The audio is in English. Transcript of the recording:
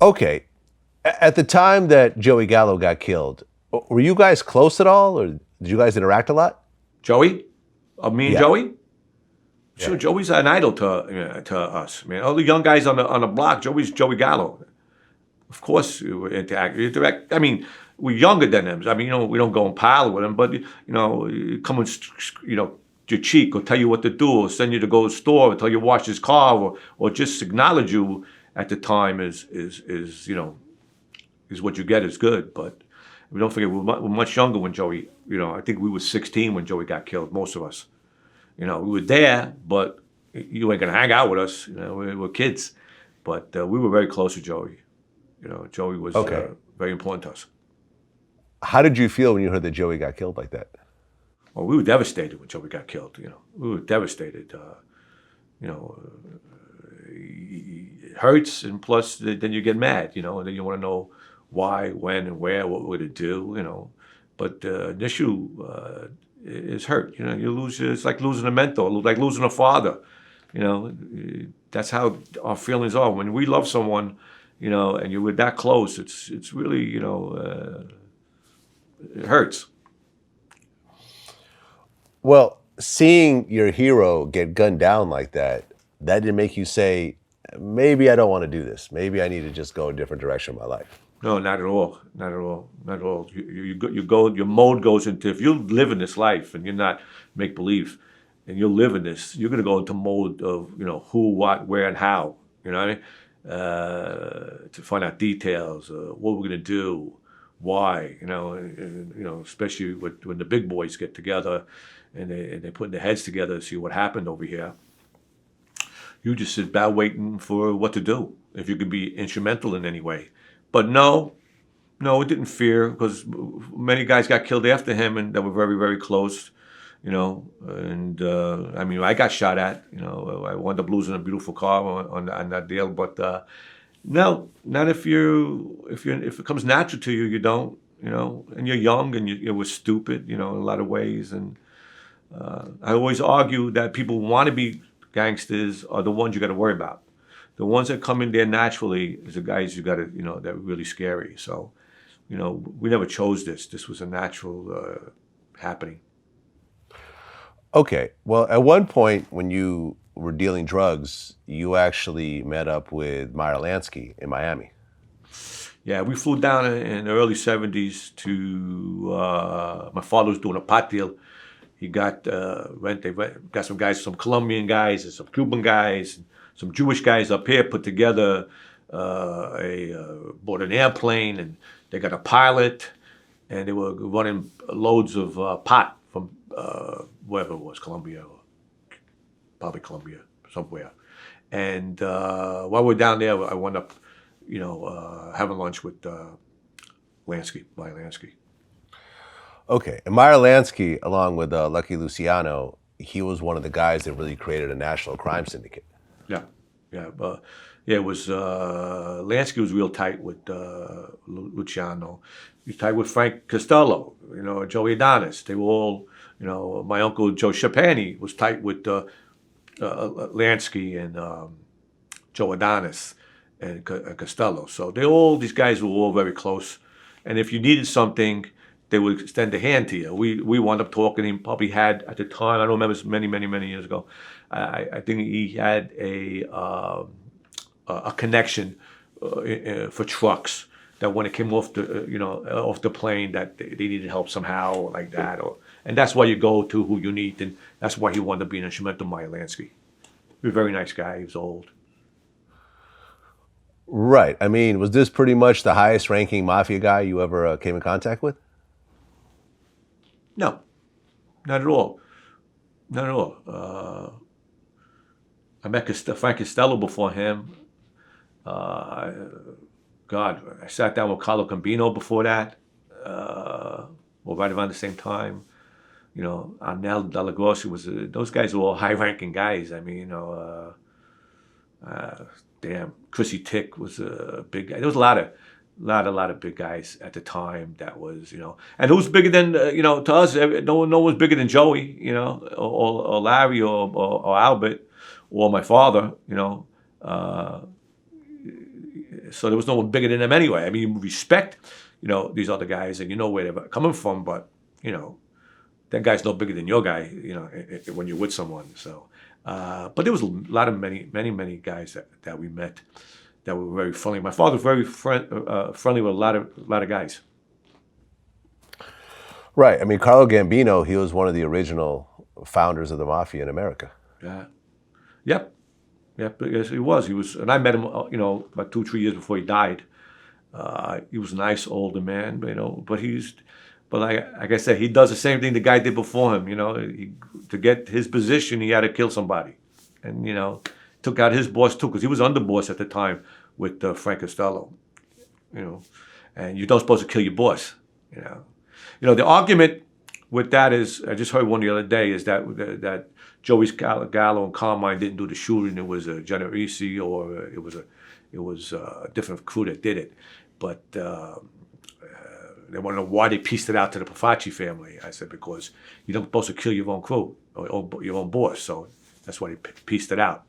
Okay. At the time that Joey Gallo got killed, were you guys close at all, or did you guys interact a lot? Joey, me and Yeah. Joey. Sure, Yeah. Joey's an idol to us. I mean, all the young guys on the block. Joey's Joey Gallo. Of course, we interact. I mean, we're younger than them. I mean, we don't go and pile with them, but come and your cheek or tell you what to do or send you to go to the store or tell you to wash his car or just acknowledge you at the time is what you get is good. But we don't forget we're much younger when Joey. I think we were 16 when Joey got killed. Most of us. We were there, but you ain't gonna hang out with us. We were kids, but we were very close to Joey. Joey was Okay. very important to us. How did you feel when you heard that Joey got killed like that? Well, we were devastated when Joey got killed. We were devastated. You know, it hurts, and plus, then you get mad. And then you want to know why, when, and where, what we're gonna do. But the issue is hurt. You lose. It's like losing a mentor, like losing a father. That's how our feelings are when we love someone. And you're that close. It's really it hurts. Well, seeing your hero get gunned down like that didn't make you say, maybe I don't want to do this. Maybe I need to just go a different direction in my life. No, not at all. Not at all. Not at all. Your mode goes into, if you live in this life and you're not make believe, and you live in this, you're gonna go into mode of who, what, where, and how. You know what I mean? To find out details, what we're gonna do, why. Especially when the big boys get together and they put their heads together to see what happened over here. You just sit back waiting for what to do, if you could be instrumental in any way. But no, it didn't fear, because many guys got killed after him and that were very, very close. And I mean, I got shot at. I wound up losing a beautiful car on that deal. But no, not if it comes natural to you, you don't. And you're young and you were stupid. In a lot of ways. And I always argue that people who want to be gangsters are the ones you got to worry about. The ones that come in there naturally is the guys you got to, that are really scary. So, we never chose this. This was a natural happening. Okay. Well, at one point when you were dealing drugs, you actually met up with Meyer Lanksy in Miami. Yeah, we flew down in the early '70s to. My father was doing a pot deal. He got got some guys, some Colombian guys, and some Cuban guys, and some Jewish guys up here. Put together bought an airplane, and they got a pilot, and they were running loads of pot from wherever it was, Colombia, or probably Colombia, somewhere. And while we were down there, I wound up, having lunch with Lansky, Meyer Lanksy. Okay. And Meyer Lanksy, along with Lucky Luciano, he was one of the guys that really created a national crime syndicate. Yeah, yeah, yeah. It was Lansky was real tight with Luciano. He was tight with Frank Costello. Joey Adonis. They were all. My uncle Joe Schapani was tight with Lansky and Joe Adonis and Costello. So these guys were all very close. And if you needed something, they would extend a hand to you. We wound up talking. He probably had at the time. I don't remember, it's many, many, many years ago. I think he had a connection for trucks that when it came off off the plane that they needed help somehow like that, and that's why you go to who you need, and that's why he wanted to be an instrumental. Meyer Lanksy. He was a very nice guy. He was old. Right. I mean, was this pretty much the highest ranking mafia guy you ever came in contact with? No, not at all. Not at all. I met Frank Costello before him. God, I sat down with Carlo Gambino before that. Well, right around the same time. Arnel Della Grossi was. Those guys were all high-ranking guys. I mean, damn, Chrissy Tick was a big guy. There was a lot of big guys at the time. That was, and who's bigger than to us? No one was bigger than Joey, or Larry, or Albert, or my father. So there was no one bigger than them anyway. I mean, you respect, these other guys, and you know where they're coming from, but that guy's no bigger than your guy, when you're with someone. So, but there was a lot of many guys that we met that were very friendly. My father was very friendly with a lot of guys. Right. I mean, Carlo Gambino, he was one of the original founders of the Mafia in America. Yeah. Yep. Yep. Yes, he was. He was, and I met him, about 2-3 years before he died. He was a nice older man, but like I said, he does the same thing the guy did before him. To get his position, he had to kill somebody, and took out his boss too, because he was underboss at the time with Frank Costello. And you're not supposed to kill your boss. The argument with that is, I just heard one the other day, is that Joey Gallo and Carmine didn't do the shooting. It was a Genovese, or it was a different crew that did it. But they want to know why they pieced it out to the Profaci family. I said, because you're not supposed to kill your own crew or your own boss. So that's why they pieced it out.